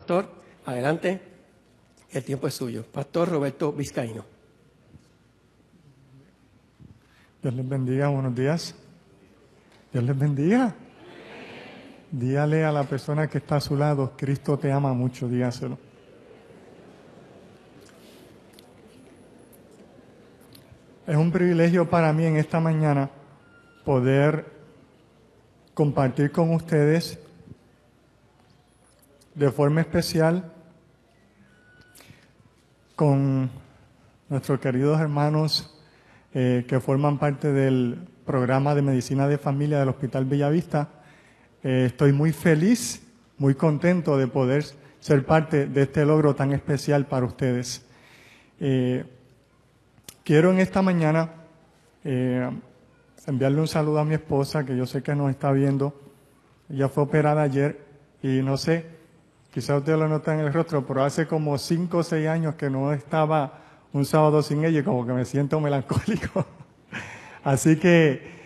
pastor. Adelante, el tiempo es suyo. Pastor Roberto Vizcaíno. Dios les bendiga, buenos días. Dios les bendiga. Dígale a la persona que está a su lado, Cristo te ama mucho, dígaselo. Es un privilegio para mí en esta mañana poder compartir con ustedes de forma especial con nuestros queridos hermanos que forman parte del programa de medicina de familia del Hospital Bellavista. Estoy muy feliz, muy contento de poder ser parte de este logro tan especial para ustedes. Quiero en esta mañana enviarle un saludo a mi esposa, que yo sé que nos está viendo. Ella fue operada ayer y no sé, quizás usted lo nota en el rostro, pero hace como 5 o 6 años que no estaba un sábado sin ella y como que me siento melancólico. Así que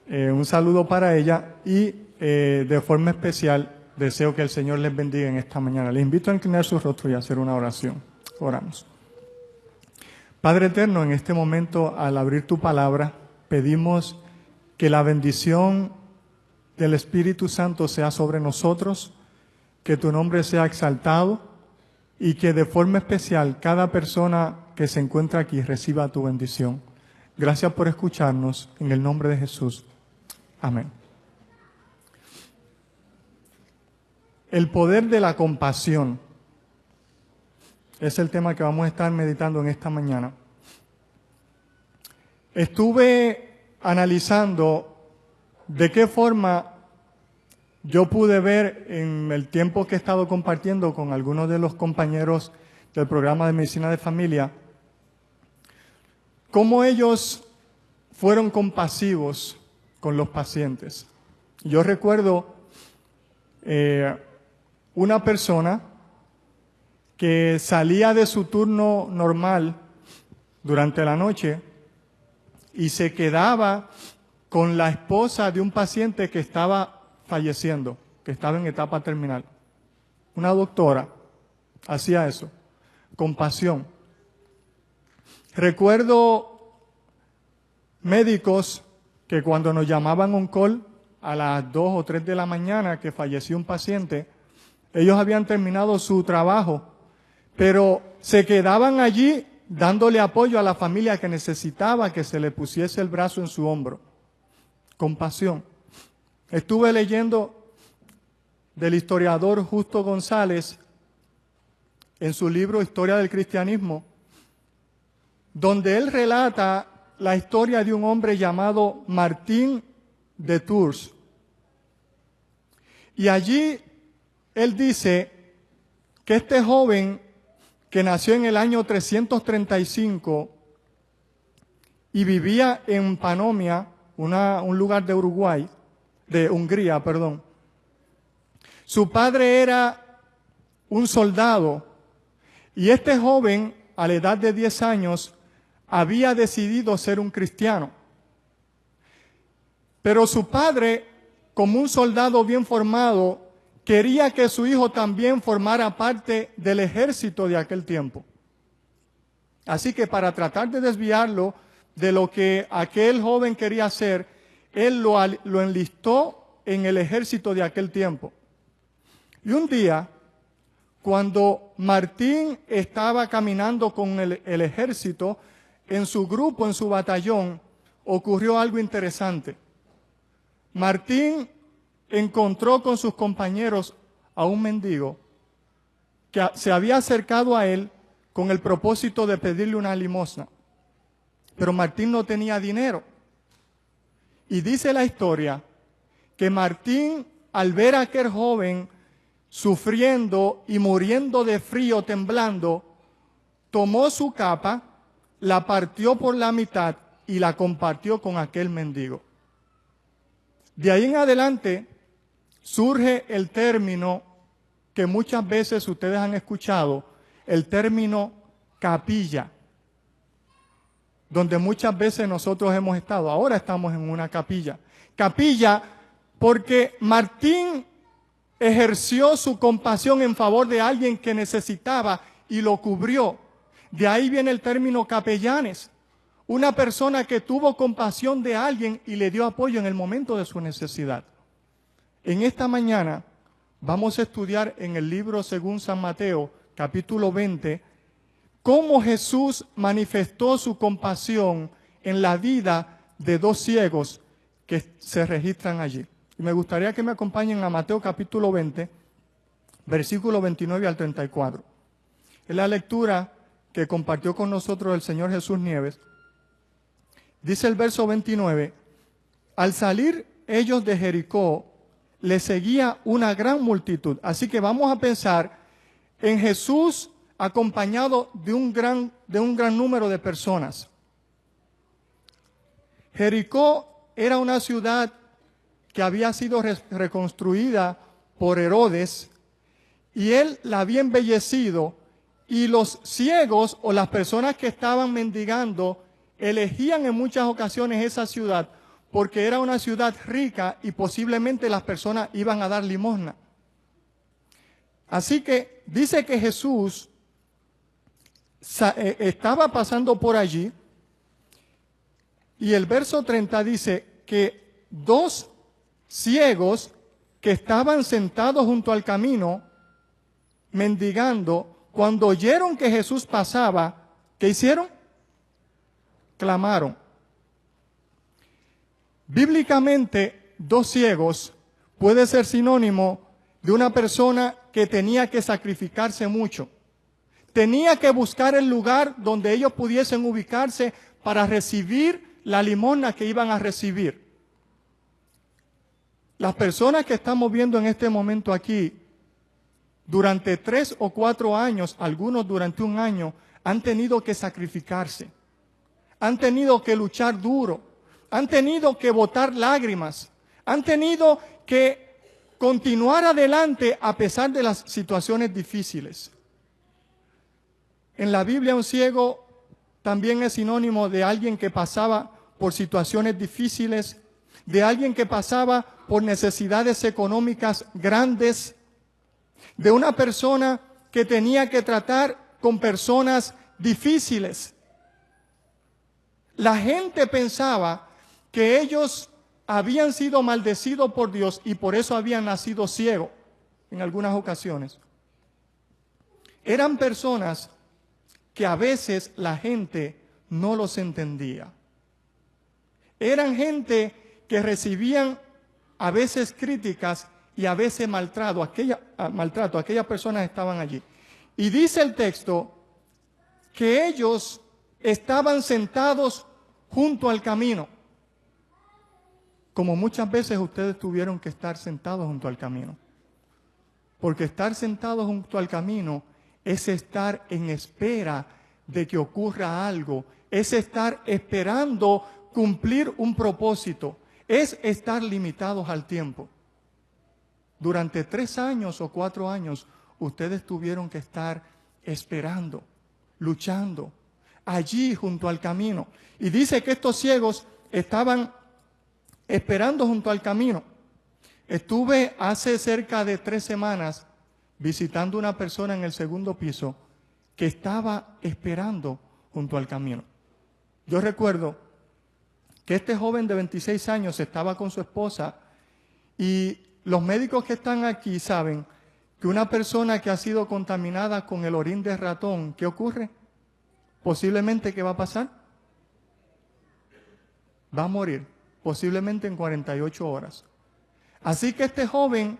un saludo para ella y de forma especial deseo que el Señor les bendiga en esta mañana. Les invito a inclinar su rostro y a hacer una oración. Oramos. Padre eterno, en este momento, al abrir tu palabra, pedimos que la bendición del Espíritu Santo sea sobre nosotros, que tu nombre sea exaltado y que de forma especial cada persona que se encuentra aquí reciba tu bendición. Gracias por escucharnos, en el nombre de Jesús. Amén. El poder de la compasión es el tema que vamos a estar meditando en esta mañana. Estuve analizando de qué forma yo pude ver en el tiempo que he estado compartiendo con algunos de los compañeros del programa de medicina de familia, cómo ellos fueron compasivos con los pacientes. Yo recuerdo una persona que salía de su turno normal durante la noche y se quedaba con la esposa de un paciente que estaba falleciendo, que estaba en etapa terminal. Una doctora hacía eso, compasión. Recuerdo médicos que cuando nos llamaban on call a las 2 o 3 de la mañana que falleció un paciente, ellos habían terminado su trabajo, pero se quedaban allí dándole apoyo a la familia que necesitaba que se le pusiese el brazo en su hombro. Compasión. Estuve leyendo del historiador Justo González en su libro Historia del Cristianismo, donde él relata la historia de un hombre llamado Martín de Tours. Y allí él dice que este joven que nació en el año 335 y vivía en Panomia, un lugar de Hungría, perdón. Su padre era un soldado y este joven, a la edad de 10 años, había decidido ser un cristiano. Pero su padre, como un soldado bien formado, quería que su hijo también formara parte del ejército de aquel tiempo. Así que para tratar de desviarlo de lo que aquel joven quería hacer, él lo enlistó en el ejército de aquel tiempo. Y un día, cuando Martín estaba caminando con el ejército, en su grupo, en su batallón, ocurrió algo interesante. Martín encontró con sus compañeros a un mendigo que se había acercado a él con el propósito de pedirle una limosna. Pero Martín no tenía dinero. Y dice la historia que Martín, al ver a aquel joven sufriendo y muriendo de frío, temblando, tomó su capa, la partió por la mitad y la compartió con aquel mendigo. De ahí en adelante surge el término que muchas veces ustedes han escuchado, el término capilla, donde muchas veces nosotros hemos estado. Ahora estamos en una capilla. Capilla porque Martín ejerció su compasión en favor de alguien que necesitaba y lo cubrió. De ahí viene el término capellanes. Una persona que tuvo compasión de alguien y le dio apoyo en el momento de su necesidad. En esta mañana vamos a estudiar en el libro según San Mateo, capítulo 20, cómo Jesús manifestó su compasión en la vida de dos ciegos que se registran allí. Y me gustaría que me acompañen a Mateo capítulo 20, versículo 29 al 34. Es la lectura que compartió con nosotros el Señor Jesús Nieves. Dice el verso 29, al salir ellos de Jericó, le seguía una gran multitud. Así que vamos a pensar en Jesús acompañado de un gran número de personas. Jericó era una ciudad que había sido reconstruida por Herodes y él la había embellecido, y los ciegos o las personas que estaban mendigando elegían en muchas ocasiones esa ciudad porque era una ciudad rica y posiblemente las personas iban a dar limosna. Así que dice que Jesús estaba pasando por allí, y el verso 30 dice que dos ciegos que estaban sentados junto al camino mendigando, cuando oyeron que Jesús pasaba, ¿qué hicieron? Clamaron. Bíblicamente, dos ciegos puede ser sinónimo de una persona que tenía que sacrificarse mucho. Tenía que buscar el lugar donde ellos pudiesen ubicarse para recibir la limosna que iban a recibir. Las personas que estamos viendo en este momento aquí, durante 3 o 4 años, algunos durante 1 año, han tenido que sacrificarse. Han tenido que luchar duro. Han tenido que botar lágrimas. Han tenido que continuar adelante a pesar de las situaciones difíciles. En la Biblia, un ciego también es sinónimo de alguien que pasaba por situaciones difíciles, de alguien que pasaba por necesidades económicas grandes, de una persona que tenía que tratar con personas difíciles. La gente pensaba que ellos habían sido maldecidos por Dios y por eso habían nacido ciegos en algunas ocasiones. Eran personas que a veces la gente no los entendía. Eran gente que recibían a veces críticas y a veces maltrato. Aquellas personas estaban allí. Y dice el texto que ellos estaban sentados junto al camino. Como muchas veces ustedes tuvieron que estar sentados junto al camino. Porque estar sentados junto al camino es estar en espera de que ocurra algo. Es estar esperando cumplir un propósito. Es estar limitados al tiempo. Durante 3 años o 4 años, ustedes tuvieron que estar esperando, luchando, allí junto al camino. Y dice que estos ciegos estaban esperando junto al camino. Estuve hace cerca de 3 semanas visitando una persona en el 2º piso que estaba esperando junto al camino. Yo recuerdo que este joven de 26 años estaba con su esposa, y los médicos que están aquí saben que una persona que ha sido contaminada con el orín de ratón, ¿qué ocurre? Posiblemente, ¿qué va a pasar? Va a morir, posiblemente en 48 horas. Así que este joven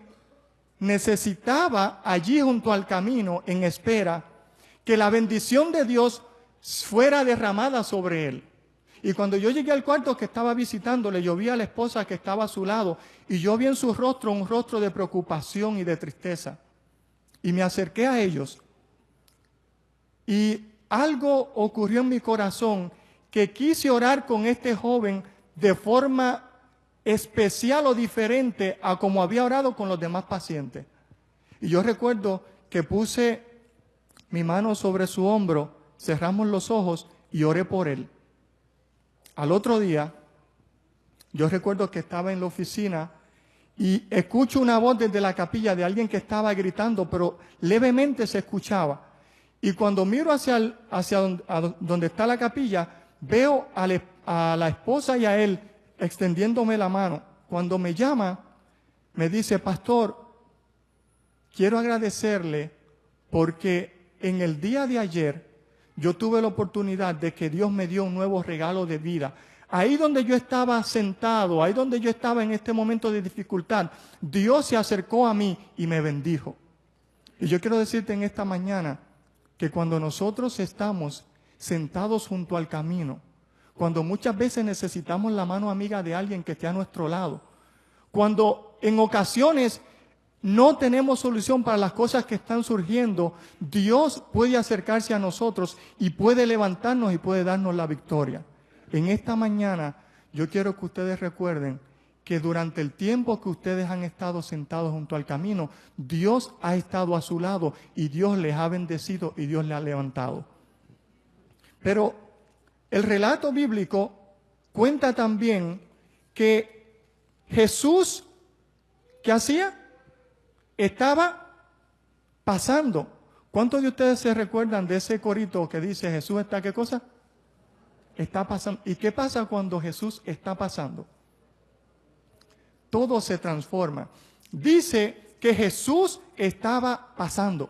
necesitaba allí junto al camino, en espera, que la bendición de Dios fuera derramada sobre él. Y cuando yo llegué al cuarto que estaba visitándole, yo vi a la esposa que estaba a su lado, y yo vi en su rostro un rostro de preocupación y de tristeza. Y me acerqué a ellos, y algo ocurrió en mi corazón, que quise orar con este joven de forma especial o diferente a como había orado con los demás pacientes. Y yo recuerdo que puse mi mano sobre su hombro, cerramos los ojos y oré por él. Al otro día, yo recuerdo que estaba en la oficina y escucho una voz desde la capilla de alguien que estaba gritando, pero levemente se escuchaba. Y cuando miro donde está la capilla, veo a la esposa y a él extendiéndome la mano. Cuando me llama, me dice: pastor, quiero agradecerle porque en el día de ayer yo tuve la oportunidad de que Dios me dio un nuevo regalo de vida. Ahí donde yo estaba sentado, ahí donde yo estaba en este momento de dificultad, Dios se acercó a mí y me bendijo. Y yo quiero decirte en esta mañana que cuando nosotros estamos sentados junto al camino, cuando muchas veces necesitamos la mano amiga de alguien que esté a nuestro lado, cuando en ocasiones no tenemos solución para las cosas que están surgiendo, Dios puede acercarse a nosotros y puede levantarnos y puede darnos la victoria. En esta mañana yo quiero que ustedes recuerden que durante el tiempo que ustedes han estado sentados junto al camino, Dios ha estado a su lado y Dios les ha bendecido y Dios les ha levantado. Pero el relato bíblico cuenta también que Jesús, ¿qué hacía? Estaba pasando. ¿Cuántos de ustedes se recuerdan de ese corito que dice Jesús está, ¿qué cosa? Está pasando. ¿Y qué pasa cuando Jesús está pasando? Todo se transforma. Dice que Jesús estaba pasando.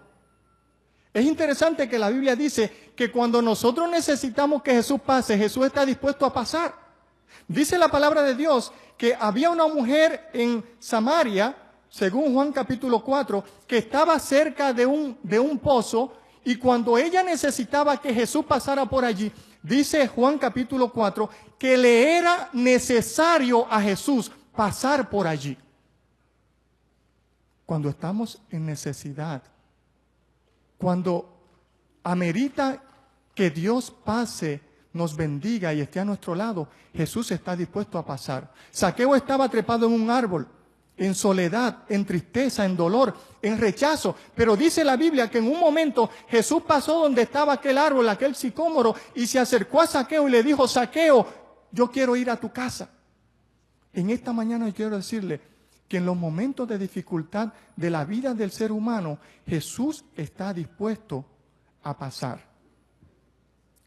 Es interesante que la Biblia dice que cuando nosotros necesitamos que Jesús pase, Jesús está dispuesto a pasar. Dice la palabra de Dios que había una mujer en Samaria, según Juan capítulo 4, que estaba cerca de un pozo, y cuando ella necesitaba que Jesús pasara por allí, dice Juan capítulo 4, que le era necesario a Jesús pasar por allí. Cuando estamos en necesidad, cuando amerita que Dios pase, nos bendiga y esté a nuestro lado, Jesús está dispuesto a pasar. Zaqueo estaba trepado en un árbol, en soledad, en tristeza, en dolor, en rechazo. Pero dice la Biblia que en un momento Jesús pasó donde estaba aquel árbol, aquel sicómoro, y se acercó a Zaqueo y le dijo: Zaqueo, yo quiero ir a tu casa. En esta mañana yo quiero decirle que en los momentos de dificultad de la vida del ser humano, Jesús está dispuesto a pasar.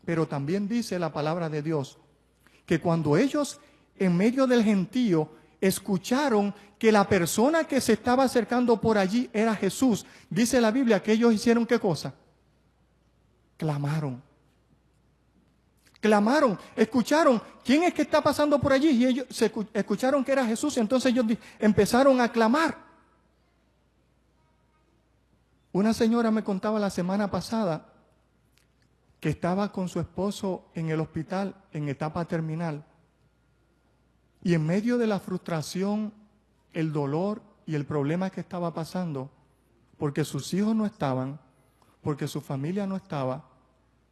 Pero también dice la palabra de Dios que cuando ellos en medio del gentío escucharon que la persona que se estaba acercando por allí era Jesús, dice la Biblia que ellos hicieron ¿qué cosa? Clamaron. Clamaron, escucharon, ¿quién es que está pasando por allí? Y ellos escucharon que era Jesús, y entonces ellos empezaron a clamar. Una señora me contaba la semana pasada que estaba con su esposo en el hospital en etapa terminal, y en medio de la frustración, el dolor y el problema que estaba pasando, porque sus hijos no estaban, porque su familia no estaba,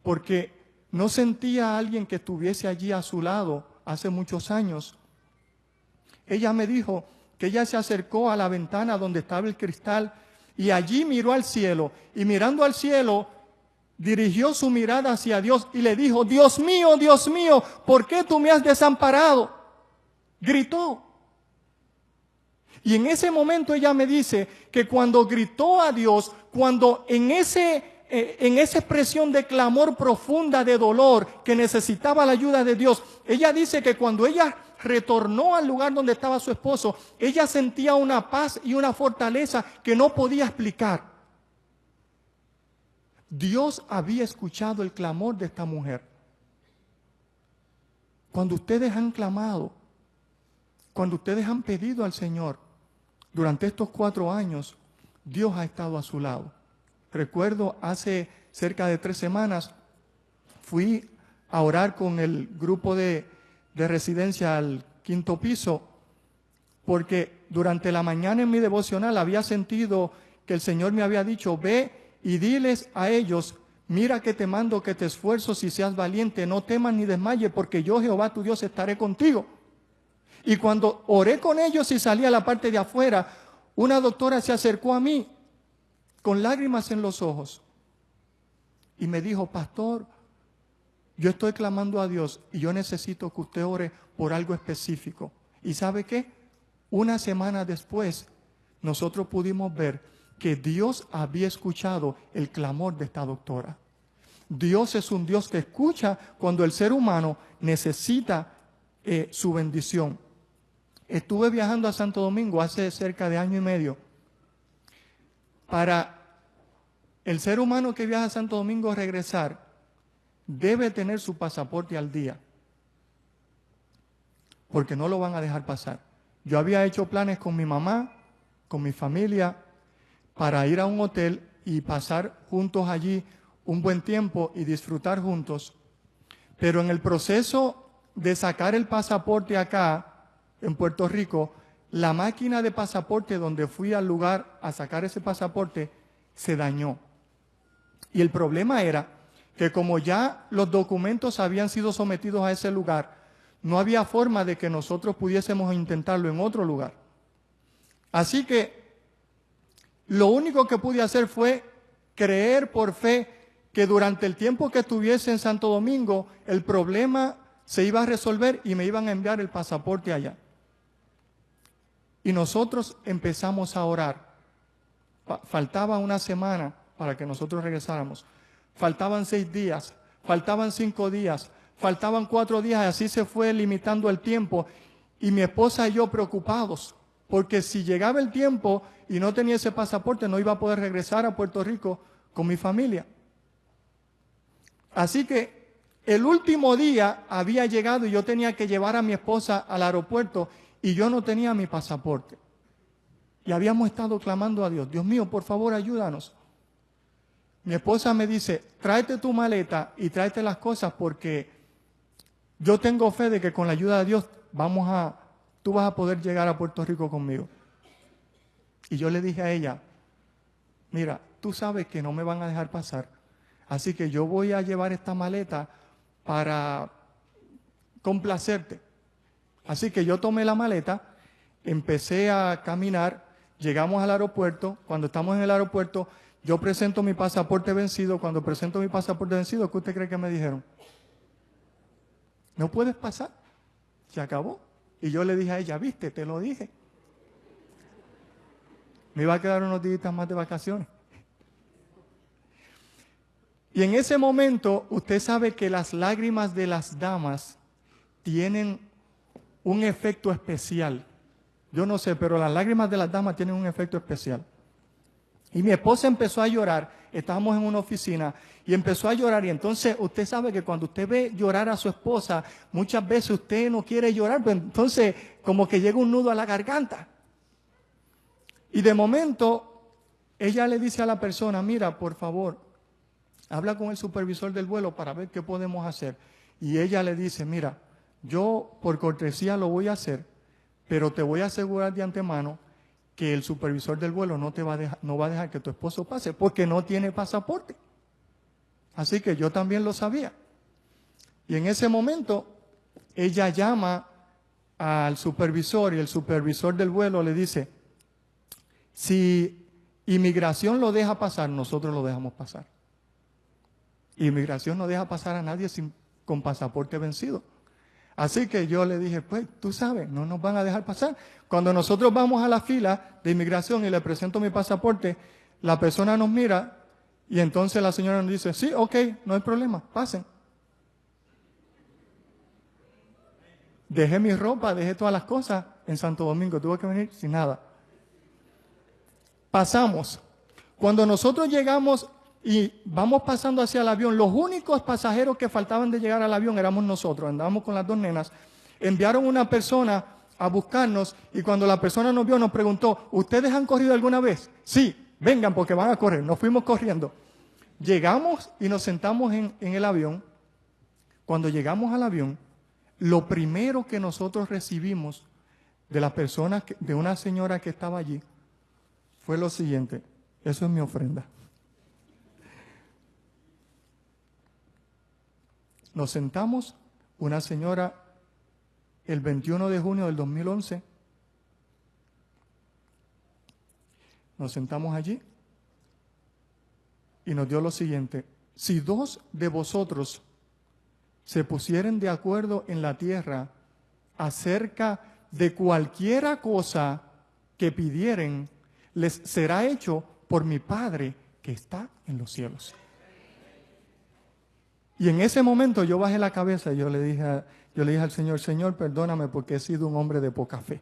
porque no sentía a alguien que estuviese allí a su lado hace muchos años. Ella me dijo que ella se acercó a la ventana donde estaba el cristal y allí miró al cielo. Y mirando al cielo, dirigió su mirada hacia Dios y le dijo: Dios mío, ¿por qué tú me has desamparado? Gritó. Y en ese momento ella me dice que cuando gritó a Dios, cuando en esa expresión de clamor profunda de dolor que necesitaba la ayuda de Dios, ella dice que cuando ella retornó al lugar donde estaba su esposo, ella sentía una paz y una fortaleza que no podía explicar. Dios había escuchado el clamor de esta mujer. Cuando ustedes han clamado, cuando ustedes han pedido al Señor, durante estos 4 años, Dios ha estado a su lado. Recuerdo hace cerca de 3 semanas, fui a orar con el grupo de residencia al 5º piso, porque durante la mañana en mi devocional había sentido que el Señor me había dicho: ve y diles a ellos, mira que te mando que te esfuerces y seas valiente, no temas ni desmayes, porque yo, Jehová tu Dios, estaré contigo. Y cuando oré con ellos y salí a la parte de afuera, una doctora se acercó a mí con lágrimas en los ojos y me dijo: pastor, yo estoy clamando a Dios y yo necesito que usted ore por algo específico. ¿Y sabe qué? Una semana después, nosotros pudimos ver que Dios había escuchado el clamor de esta doctora. Dios es un Dios que escucha cuando el ser humano necesita su bendición. Estuve viajando a Santo Domingo hace cerca de año y medio. Para el ser humano que viaja a Santo Domingo regresar, debe tener su pasaporte al día, porque no lo van a dejar pasar. Yo había hecho planes con mi mamá, con mi familia, para ir a un hotel y pasar juntos allí un buen tiempo y disfrutar juntos. Pero en el proceso de sacar el pasaporte acá, en Puerto Rico, la máquina de pasaporte donde fui al lugar a sacar ese pasaporte se dañó. Y el problema era que como ya los documentos habían sido sometidos a ese lugar, no había forma de que nosotros pudiésemos intentarlo en otro lugar. Así que lo único que pude hacer fue creer por fe que durante el tiempo que estuviese en Santo Domingo, el problema se iba a resolver y me iban a enviar el pasaporte allá. Y nosotros empezamos a orar. Faltaba una semana para que nosotros regresáramos. Faltaban 6 días, faltaban 5 días, faltaban 4 días, y así se fue limitando el tiempo. Y mi esposa y yo preocupados, porque si llegaba el tiempo y no tenía ese pasaporte, no iba a poder regresar a Puerto Rico con mi familia. Así que el último día había llegado y yo tenía que llevar a mi esposa al aeropuerto y yo no tenía mi pasaporte. Y habíamos estado clamando a Dios, Dios mío, por favor, ayúdanos. Mi esposa me dice, tráete tu maleta y tráete las cosas porque yo tengo fe de que con la ayuda de Dios tú vas a poder llegar a Puerto Rico conmigo. Y yo le dije a ella, mira, tú sabes que no me van a dejar pasar, así que yo voy a llevar esta maleta para complacerte. Así que yo tomé la maleta, empecé a caminar, llegamos al aeropuerto. Cuando estamos en el aeropuerto, yo presento mi pasaporte vencido. Cuando presento mi pasaporte vencido, ¿qué usted cree que me dijeron? No puedes pasar, se acabó. Y yo le dije a ella, viste, te lo dije. Me iba a quedar unos días más de vacaciones. Y en ese momento, usted sabe que las lágrimas de las damas tienen un efecto especial. Yo no sé, pero las lágrimas de las damas tienen un efecto especial. Y mi esposa empezó a llorar, estábamos en una oficina, y empezó a llorar, y entonces usted sabe que cuando usted ve llorar a su esposa, muchas veces usted no quiere llorar, pero entonces como que llega un nudo a la garganta. Y de momento, ella le dice a la persona, mira, por favor, habla con el supervisor del vuelo para ver qué podemos hacer. Y ella le dice, mira, yo por cortesía lo voy a hacer, pero te voy a asegurar de antemano que el supervisor del vuelo no va a dejar que tu esposo pase porque no tiene pasaporte. Así que yo también lo sabía. Y en ese momento ella llama al supervisor y el supervisor del vuelo le dice, si inmigración lo deja pasar, nosotros lo dejamos pasar. Inmigración no deja pasar a nadie con pasaporte vencido. Así que yo le dije, pues tú sabes, no nos van a dejar pasar. Cuando nosotros vamos a la fila de inmigración y le presento mi pasaporte, la persona nos mira y entonces la señora nos dice, sí, ok, no hay problema, pasen. Dejé mi ropa, dejé todas las cosas en Santo Domingo, tuve que venir sin nada. Pasamos. Cuando nosotros llegamos y vamos pasando hacia el avión, los únicos pasajeros que faltaban de llegar al avión éramos nosotros, andábamos con las 2 nenas. Enviaron una persona a buscarnos y cuando la persona nos vio nos preguntó, ¿ustedes han corrido alguna vez? Sí, vengan porque van a correr. Nos fuimos corriendo. Llegamos y nos sentamos en el avión. Cuando llegamos al avión, lo primero que nosotros recibimos de las personas, de una señora que estaba allí, fue lo siguiente, eso es mi ofrenda. Nos sentamos, una señora, el 21 de junio del 2011, nos sentamos allí y nos dio lo siguiente, si 2 de vosotros se pusieren de acuerdo en la tierra acerca de cualquiera cosa que pidieren, les será hecho por mi Padre que está en los cielos. Y en ese momento yo bajé la cabeza y yo le dije al Señor, Señor, perdóname porque he sido un hombre de poca fe.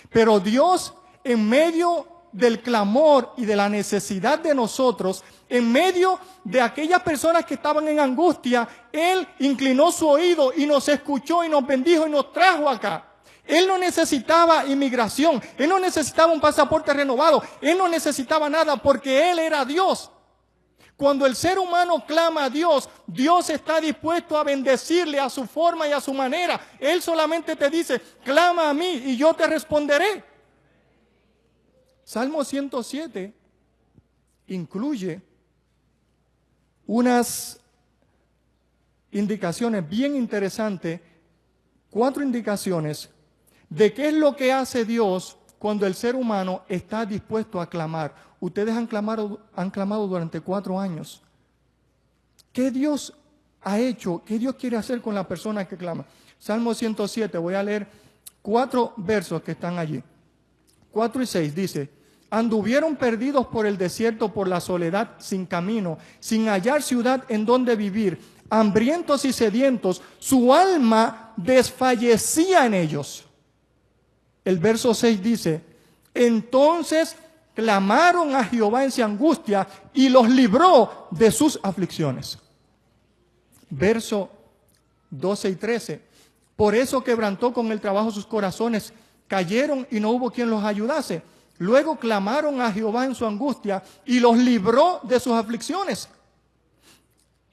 Pero Dios, en medio del clamor y de la necesidad de nosotros, en medio de aquellas personas que estaban en angustia, Él inclinó su oído y nos escuchó y nos bendijo y nos trajo acá. Él no necesitaba inmigración, Él no necesitaba un pasaporte renovado, Él no necesitaba nada porque Él era Dios. Cuando el ser humano clama a Dios, Dios está dispuesto a bendecirle a su forma y a su manera. Él solamente te dice, clama a mí y yo te responderé. Salmo 107 incluye unas indicaciones bien interesantes, 4 indicaciones de qué es lo que hace Dios cuando el ser humano está dispuesto a clamar. Ustedes han clamado durante 4 años. ¿Qué Dios ha hecho? ¿Qué Dios quiere hacer con la persona que clama? Salmo 107, voy a leer 4 versos que están allí. 4 y 6 dice, anduvieron perdidos por el desierto, por la soledad, sin camino, sin hallar ciudad en donde vivir, hambrientos y sedientos, su alma desfallecía en ellos. El verso 6 dice, entonces clamaron a Jehová en su angustia y los libró de sus aflicciones. Verso 12 y 13, por eso quebrantó con el trabajo sus corazones, cayeron y no hubo quien los ayudase. Luego clamaron a Jehová en su angustia y los libró de sus aflicciones.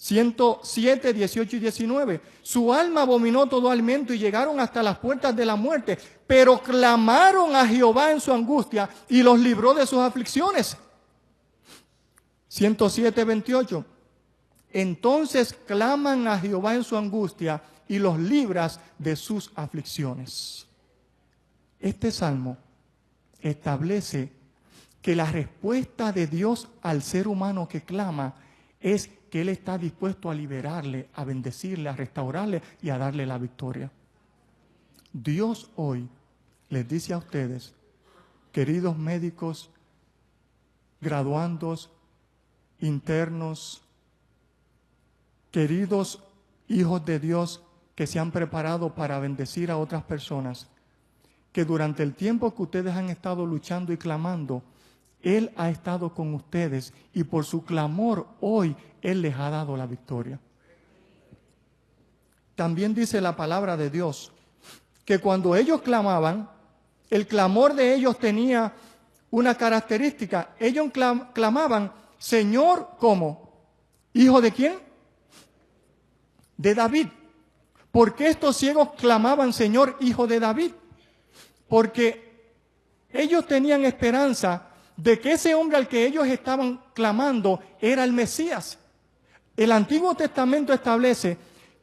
107, 18 y 19. Su alma abominó todo alimento y llegaron hasta las puertas de la muerte, pero clamaron a Jehová en su angustia y los libró de sus aflicciones. 107, 28. Entonces claman a Jehová en su angustia y los libras de sus aflicciones. Este salmo establece que la respuesta de Dios al ser humano que clama es que Él está dispuesto a liberarle, a bendecirle, a restaurarle y a darle la victoria. Dios hoy les dice a ustedes, queridos médicos, graduandos, internos, queridos hijos de Dios que se han preparado para bendecir a otras personas, que durante el tiempo que ustedes han estado luchando y clamando, Él ha estado con ustedes y por su clamor hoy Él les ha dado la victoria. También dice la palabra de Dios que cuando ellos clamaban, el clamor de ellos tenía una característica. Ellos clamaban, Señor, ¿cómo? ¿Hijo de quién? De David. ¿Por qué estos ciegos clamaban, Señor, hijo de David? Porque ellos tenían esperanza de que ese hombre al que ellos estaban clamando era el Mesías. El Antiguo Testamento establece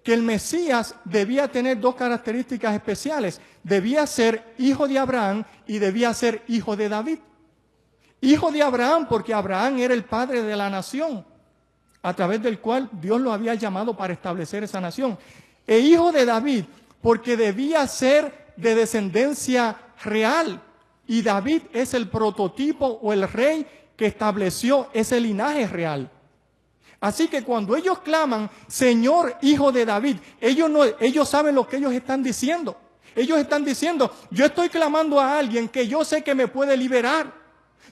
que el Mesías debía tener 2 características especiales. Debía ser hijo de Abraham y debía ser hijo de David. Hijo de Abraham porque Abraham era el padre de la nación, a través del cual Dios lo había llamado para establecer esa nación. E hijo de David porque debía ser de descendencia real. Y David es el prototipo o el rey que estableció ese linaje real. Así que cuando ellos claman, Señor, hijo de David, ellos saben lo que ellos están diciendo. Ellos están diciendo, yo estoy clamando a alguien que yo sé que me puede liberar.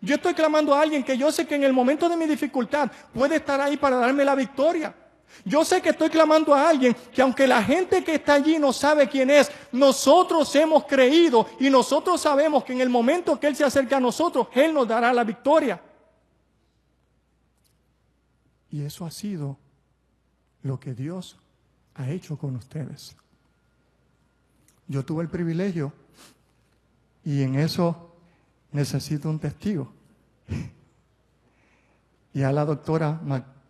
Yo estoy clamando a alguien que yo sé que en el momento de mi dificultad puede estar ahí para darme la victoria. Yo sé que estoy clamando a alguien que aunque la gente que está allí no sabe quién es, nosotros hemos creído y nosotros sabemos que en el momento que Él se acerca a nosotros, Él nos dará la victoria. Y eso ha sido lo que Dios ha hecho con ustedes. Yo tuve el privilegio y en eso necesito un testigo. Y a la doctora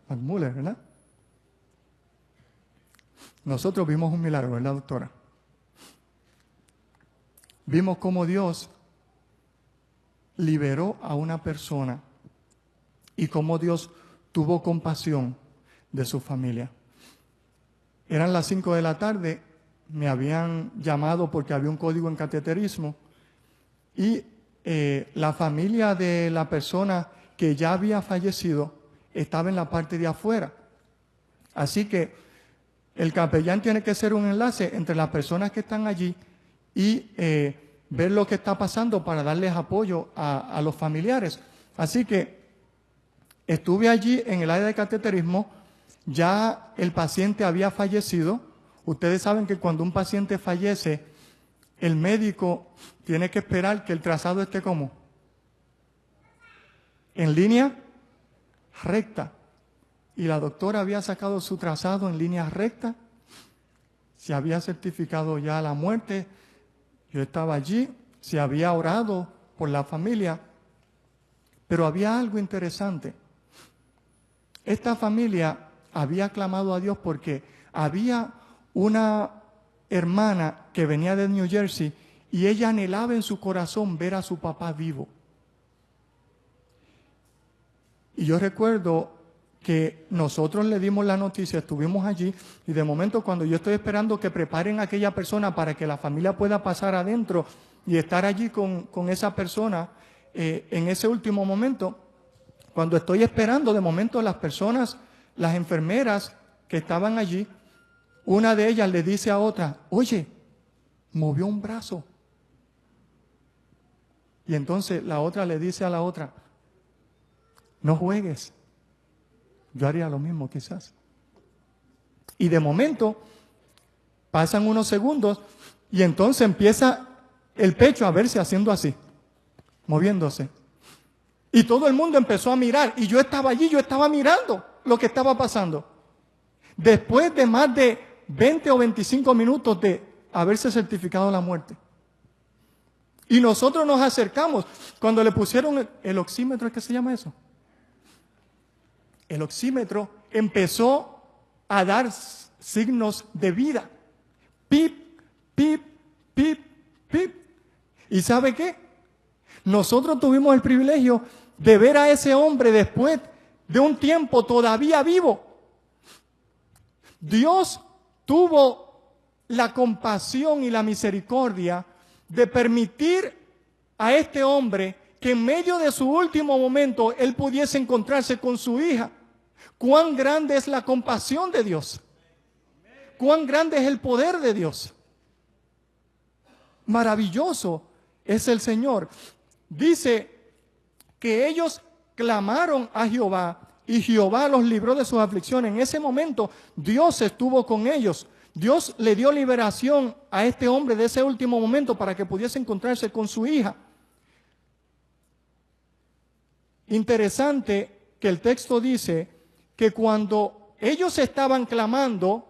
McMuller, ¿verdad? Nosotros vimos un milagro, ¿verdad, doctora? Vimos cómo Dios liberó a una persona y cómo Dios tuvo compasión de su familia. Eran las 5 de la tarde, me habían llamado porque había un código en cateterismo y la familia de la persona que ya había fallecido estaba en la parte de afuera. Así que el capellán tiene que hacer un enlace entre las personas que están allí y ver lo que está pasando para darles apoyo a los familiares. Así que estuve allí en el área de cateterismo, ya el paciente había fallecido. Ustedes saben que cuando un paciente fallece, el médico tiene que esperar que el trazado esté como en línea recta. Y la doctora había sacado su trazado en línea recta, se había certificado ya la muerte, yo estaba allí, se había orado por la familia, pero había algo interesante. Esta familia había clamado a Dios porque había una hermana que venía de New Jersey y ella anhelaba en su corazón ver a su papá vivo. Y yo recuerdo que nosotros le dimos la noticia, estuvimos allí y de momento cuando yo estoy esperando que preparen a aquella persona para que la familia pueda pasar adentro y estar allí con esa persona en ese último momento, cuando estoy esperando, de momento las personas, las enfermeras que estaban allí, una de ellas le dice a otra, oye, movió un brazo. Y entonces la otra le dice a la otra, no juegues. Yo haría lo mismo quizás. Y de momento pasan unos segundos y entonces empieza el pecho a verse haciendo así, moviéndose. Y todo el mundo empezó a mirar y yo estaba allí, yo estaba mirando lo que estaba pasando. Después de más de 20 o 25 minutos de haberse certificado la muerte. Y nosotros nos acercamos. Cuando le pusieron el oxímetro, ¿qué se llama eso? El oxímetro empezó a dar signos de vida. Pip, pip, pip, pip. ¿Y sabe qué? Nosotros tuvimos el privilegio de ver a ese hombre después de un tiempo todavía vivo. Dios tuvo la compasión y la misericordia de permitir a este hombre que en medio de su último momento él pudiese encontrarse con su hija. Cuán grande es la compasión de Dios. Cuán grande es el poder de Dios. Maravilloso es el Señor. Dice que ellos clamaron a Jehová y Jehová los libró de sus aflicciones. En ese momento Dios estuvo con ellos. Dios le dio liberación a este hombre de ese último momento para que pudiese encontrarse con su hija. Interesante que el texto dice que cuando ellos estaban clamando,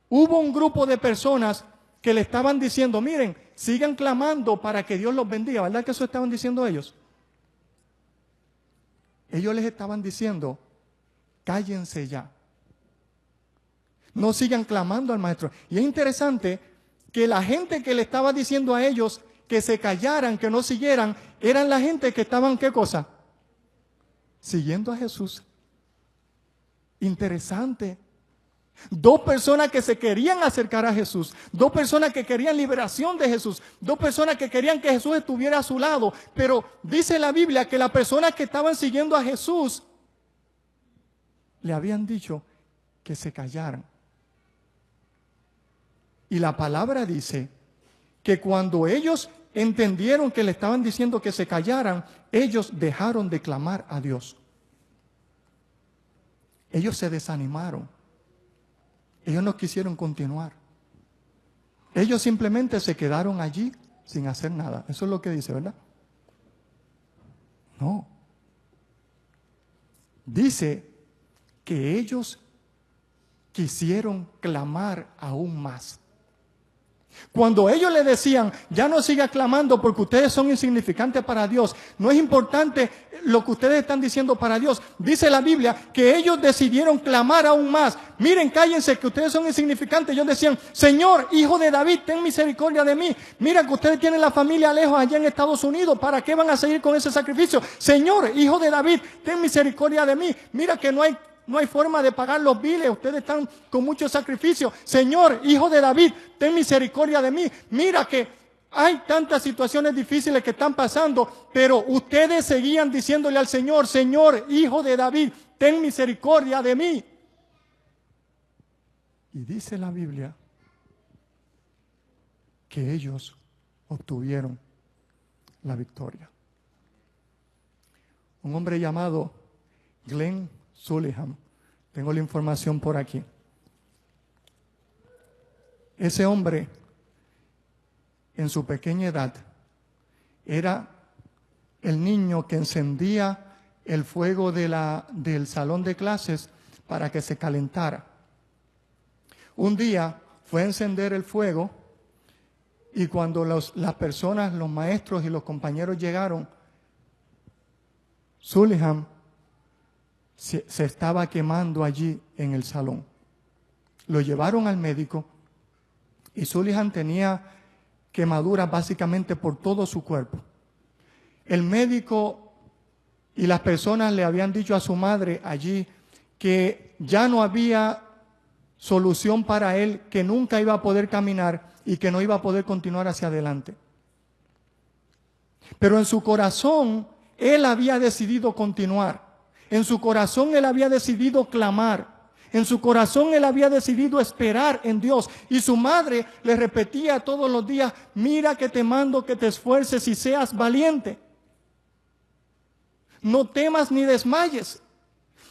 hubo un grupo de personas que le estaban diciendo, miren, sigan clamando para que Dios los bendiga. ¿Verdad que eso estaban diciendo ellos? Ellos les estaban diciendo, cállense ya. No sigan clamando al maestro. Y es interesante que la gente que le estaba diciendo a ellos que se callaran, que no siguieran, eran la gente que estaban, ¿qué cosa? Siguiendo a Jesús. Interesante. Dos personas que se querían acercar a Jesús, dos personas que querían liberación de Jesús, dos personas que querían que Jesús estuviera a su lado, pero dice la Biblia que las personas que estaban siguiendo a Jesús le habían dicho que se callaran. Y la palabra dice que cuando ellos entendieron que le estaban diciendo que se callaran, ellos dejaron de clamar a Dios. Ellos se desanimaron. Ellos no quisieron continuar. Ellos simplemente se quedaron allí sin hacer nada. Eso es lo que dice, ¿verdad? No. Dice que ellos quisieron clamar aún más. Cuando ellos le decían, ya no siga clamando porque ustedes son insignificantes para Dios, no es importante lo que ustedes están diciendo para Dios. Dice la Biblia que ellos decidieron clamar aún más. Miren, cállense que ustedes son insignificantes. Ellos decían, Señor, Hijo de David, ten misericordia de mí. Mira que ustedes tienen la familia lejos allá en Estados Unidos. ¿Para qué van a seguir con ese sacrificio? Señor, Hijo de David, ten misericordia de mí. Mira que no hay no hay forma de pagar los biles, ustedes están con mucho sacrificio. Señor, hijo de David, ten misericordia de mí. Mira que hay tantas situaciones difíciles que están pasando, pero ustedes seguían diciéndole al Señor, Señor, hijo de David, ten misericordia de mí. Y dice la Biblia que ellos obtuvieron la victoria. Un hombre llamado Glenn Sullivan, tengo la información por aquí. Ese hombre, en su pequeña edad, era el niño que encendía el fuego del salón de clases para que se calentara. Un día fue a encender el fuego y cuando las personas, los maestros y los compañeros llegaron, Sullivan se estaba quemando allí en el salón. Lo llevaron al médico y Sullivan tenía quemaduras básicamente por todo su cuerpo. El médico y las personas le habían dicho a su madre allí que ya no había solución para él, que nunca iba a poder caminar y que no iba a poder continuar hacia adelante. Pero en su corazón él había decidido continuar. En su corazón él había decidido clamar. En su corazón él había decidido esperar en Dios. Y su madre le repetía todos los días, mira que te mando que te esfuerces y seas valiente. No temas ni desmayes.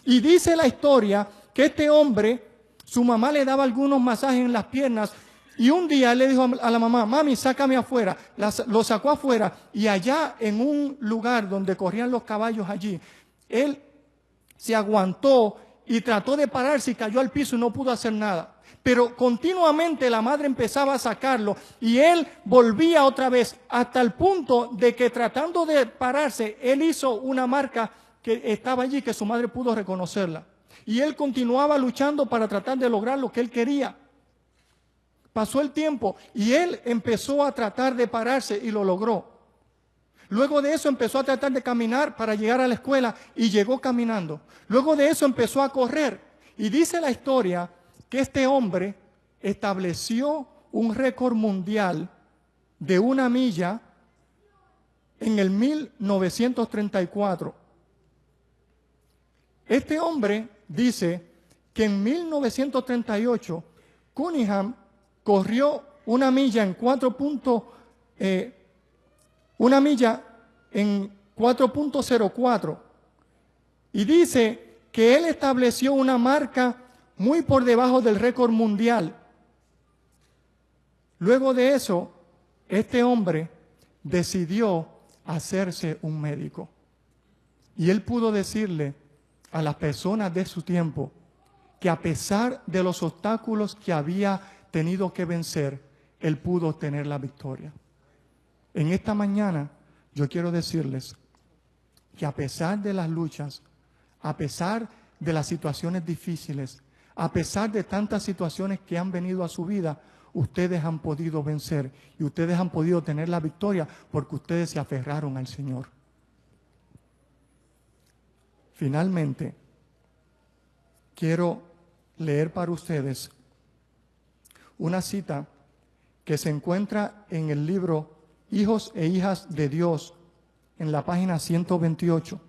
Y dice la historia que este hombre, su mamá le daba algunos masajes en las piernas. Y un día él le dijo a la mamá, mami, sácame afuera. Lo sacó afuera y allá en un lugar donde corrían los caballos allí, él se aguantó y trató de pararse y cayó al piso y no pudo hacer nada. Pero continuamente la madre empezaba a sacarlo y él volvía otra vez hasta el punto de que tratando de pararse, él hizo una marca que estaba allí que su madre pudo reconocerla. Y él continuaba luchando para tratar de lograr lo que él quería. Pasó el tiempo y él empezó a tratar de pararse y lo logró. Luego de eso empezó a tratar de caminar para llegar a la escuela y llegó caminando. Luego de eso empezó a correr. Y dice la historia que este hombre estableció un récord mundial de 1 milla en el 1934. Este hombre dice que en 1938 Cunningham corrió 1 milla en 4.04 y dice que él estableció una marca muy por debajo del récord mundial. Luego de eso, este hombre decidió hacerse un médico y él pudo decirle a las personas de su tiempo que a pesar de los obstáculos que había tenido que vencer, él pudo obtener la victoria. En esta mañana yo quiero decirles que a pesar de las luchas, a pesar de las situaciones difíciles, a pesar de tantas situaciones que han venido a su vida, ustedes han podido vencer y ustedes han podido tener la victoria porque ustedes se aferraron al Señor. Finalmente, quiero leer para ustedes una cita que se encuentra en el libro Hijos e Hijas de Dios, en la página 128.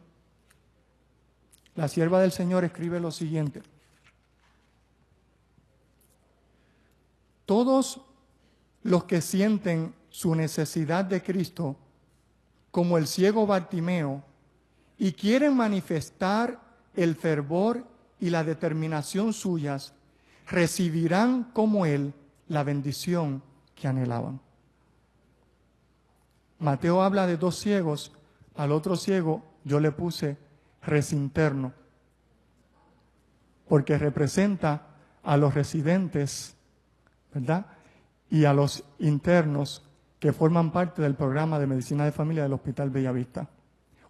La sierva del Señor escribe lo siguiente: todos los que sienten su necesidad de Cristo, como el ciego Bartimeo, y quieren manifestar el fervor y la determinación suyas, recibirán como él la bendición que anhelaban. Mateo habla de 2 ciegos, al otro ciego yo le puse recinterno, porque representa a los residentes, ¿verdad? Y a los internos que forman parte del programa de medicina de familia del Hospital Bellavista.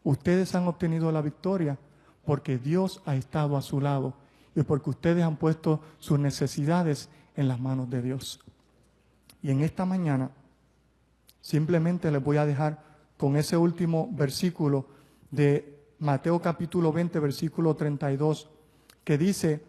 Ustedes han obtenido la victoria porque Dios ha estado a su lado y porque ustedes han puesto sus necesidades en las manos de Dios. Y en esta mañana simplemente les voy a dejar con ese último versículo de Mateo capítulo 20, versículo 32, que dice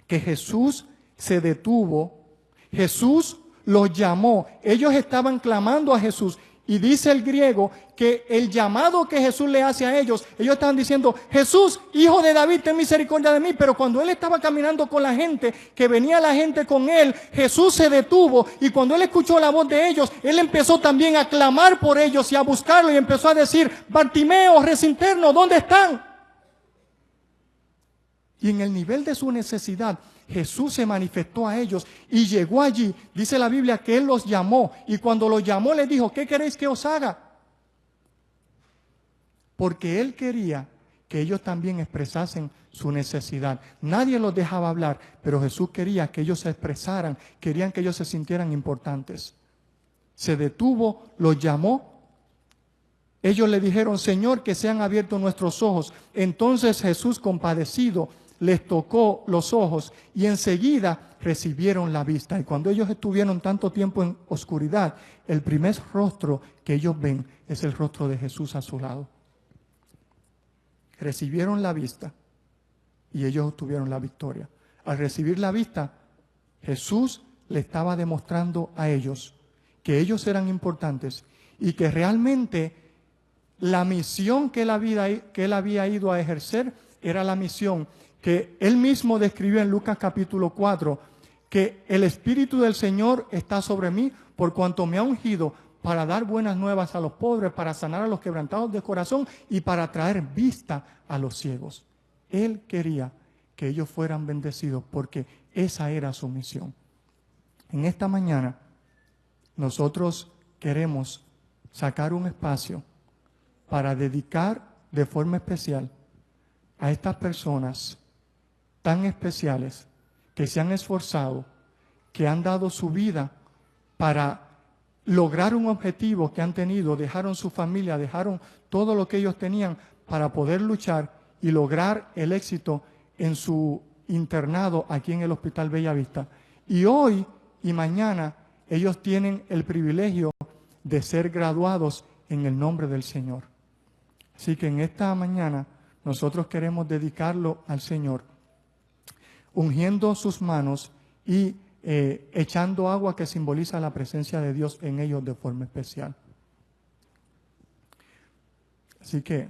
que Jesús se detuvo, Jesús los llamó, ellos estaban clamando a Jesús. Y dice el griego que el llamado que Jesús le hace a ellos estaban diciendo: Jesús, hijo de David, ten misericordia de mí. Pero cuando él estaba caminando con la gente, que venía la gente con él, Jesús se detuvo, y cuando él escuchó la voz de ellos, él empezó también a clamar por ellos y a buscarlo, y empezó a decir: Bartimeo, recinterno, ¿dónde están? Y en el nivel de su necesidad, Jesús se manifestó a ellos y llegó allí. Dice la Biblia que Él los llamó, y cuando los llamó les dijo: ¿qué queréis que os haga? Porque Él quería que ellos también expresasen su necesidad. Nadie los dejaba hablar, pero Jesús quería que ellos se expresaran, querían que ellos se sintieran importantes. Se detuvo, los llamó. Ellos le dijeron: Señor, que sean abiertos nuestros ojos. Entonces Jesús, compadecido, les tocó los ojos y enseguida recibieron la vista. Y cuando ellos estuvieron tanto tiempo en oscuridad, el primer rostro que ellos ven es el rostro de Jesús a su lado. Recibieron la vista y ellos obtuvieron la victoria. Al recibir la vista, Jesús le estaba demostrando a ellos que ellos eran importantes y que realmente la misión que él había ido a ejercer era la misión que él mismo describió en Lucas capítulo 4, que el Espíritu del Señor está sobre mí, por cuanto me ha ungido para dar buenas nuevas a los pobres, para sanar a los quebrantados de corazón y para traer vista a los ciegos. Él quería que ellos fueran bendecidos porque esa era su misión. En esta mañana nosotros queremos sacar un espacio para dedicar de forma especial a estas personas tan especiales que se han esforzado, que han dado su vida para lograr un objetivo que han tenido, dejaron su familia, dejaron todo lo que ellos tenían para poder luchar y lograr el éxito en su internado aquí en el Hospital Bellavista. Y hoy y mañana ellos tienen el privilegio de ser graduados en el nombre del Señor. Así que en esta mañana nosotros queremos dedicarlo al Señor, ungiendo sus manos y echando agua que simboliza la presencia de Dios en ellos de forma especial. Así que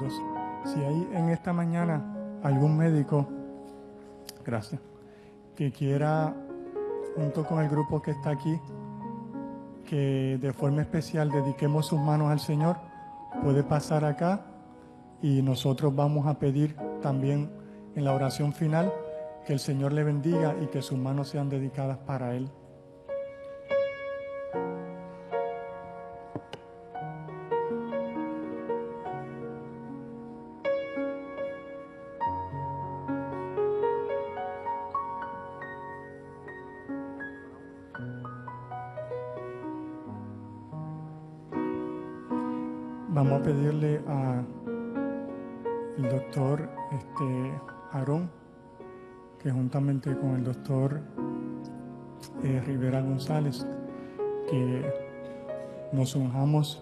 2. Si hay en esta mañana algún médico, gracias, que quiera, junto con el grupo que está aquí, que de forma especial dediquemos sus manos al Señor, puede pasar acá y nosotros vamos a pedir también en la oración final que el Señor le bendiga y que sus manos sean dedicadas para Él. Vamos a pedirle al doctor Aarón, que juntamente con el doctor Rivera González, que nos unjamos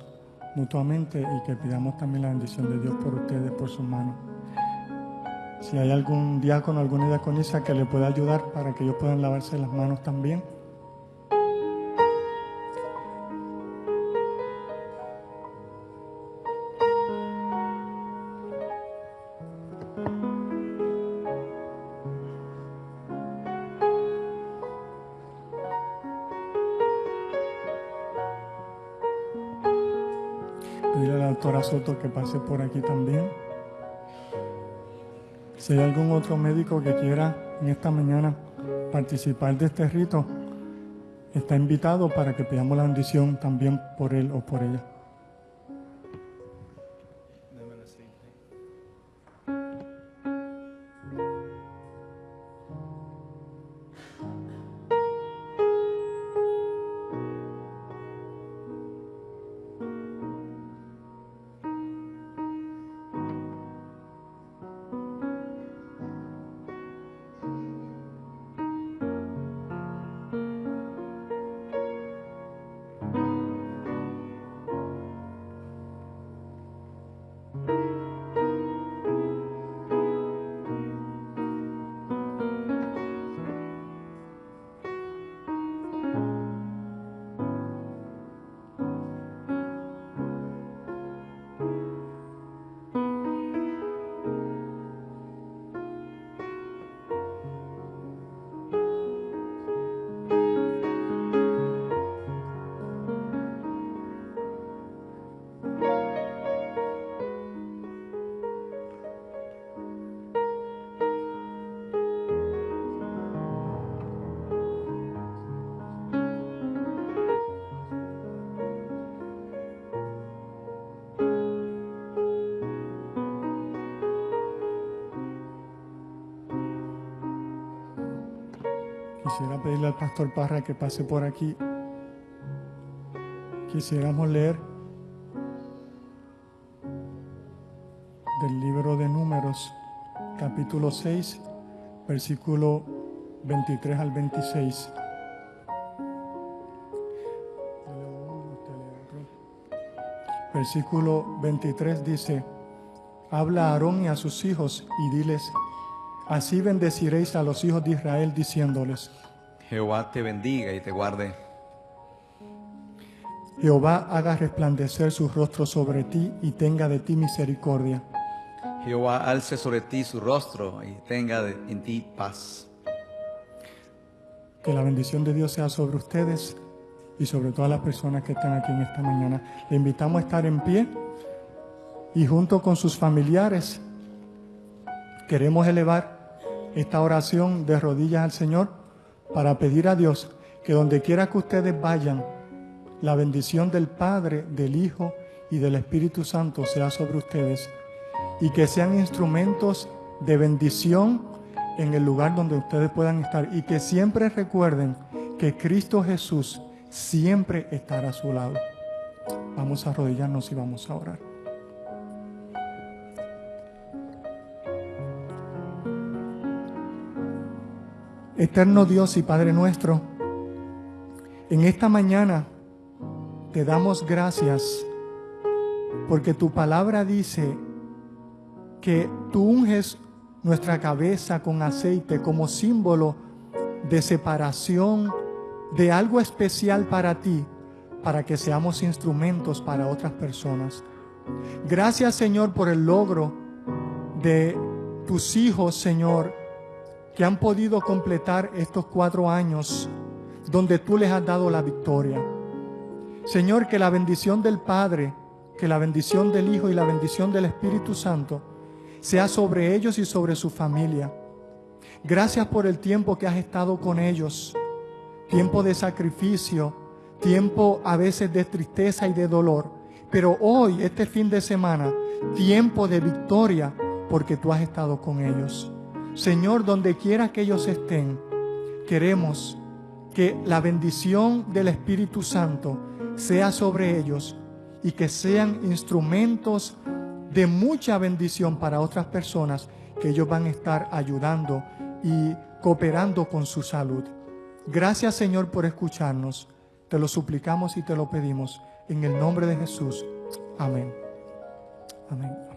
mutuamente y que pidamos también la bendición de Dios por ustedes, por sus manos. Si hay algún diácono, alguna diaconisa que le pueda ayudar para que ellos puedan lavarse las manos también. Pedirle a la doctora Soto que pase por aquí también. Si hay algún otro médico que quiera en esta mañana participar de este rito, está invitado para que pidamos la bendición también por él o por ella. Quisiera pedirle al pastor Parra que pase por aquí. Quisiéramos leer del libro de Números, capítulo 6, versículo 23 al 26. Versículo 23 dice: habla a Aarón y a sus hijos y diles: así bendeciréis a los hijos de Israel, diciéndoles: Jehová te bendiga y te guarde. Jehová haga resplandecer su rostro sobre ti y tenga de ti misericordia. Jehová alce sobre ti su rostro y tenga en ti paz. Que la bendición de Dios sea sobre ustedes y sobre todas las personas que están aquí en esta mañana. Le invitamos a estar en pie y junto con sus familiares queremos elevar esta oración de rodillas al Señor para pedir a Dios que donde quiera que ustedes vayan, la bendición del Padre, del Hijo y del Espíritu Santo sea sobre ustedes y que sean instrumentos de bendición en el lugar donde ustedes puedan estar y que siempre recuerden que Cristo Jesús siempre estará a su lado. Vamos a arrodillarnos y vamos a orar. Eterno Dios y Padre nuestro, en esta mañana te damos gracias porque tu palabra dice que tú unges nuestra cabeza con aceite como símbolo de separación, de algo especial para ti, para que seamos instrumentos para otras personas. Gracias, Señor, por el logro de tus hijos, Señor, que han podido completar estos 4 años donde tú les has dado la victoria. Señor, que la bendición del Padre, que la bendición del Hijo y la bendición del Espíritu Santo sea sobre ellos y sobre su familia. Gracias por el tiempo que has estado con ellos, tiempo de sacrificio, tiempo a veces de tristeza y de dolor, pero hoy, este fin de semana, tiempo de victoria porque tú has estado con ellos. Señor, donde quiera que ellos estén, queremos que la bendición del Espíritu Santo sea sobre ellos y que sean instrumentos de mucha bendición para otras personas que ellos van a estar ayudando y cooperando con su salud. Gracias, Señor, por escucharnos. Te lo suplicamos y te lo pedimos en el nombre de Jesús. Amén. Amén.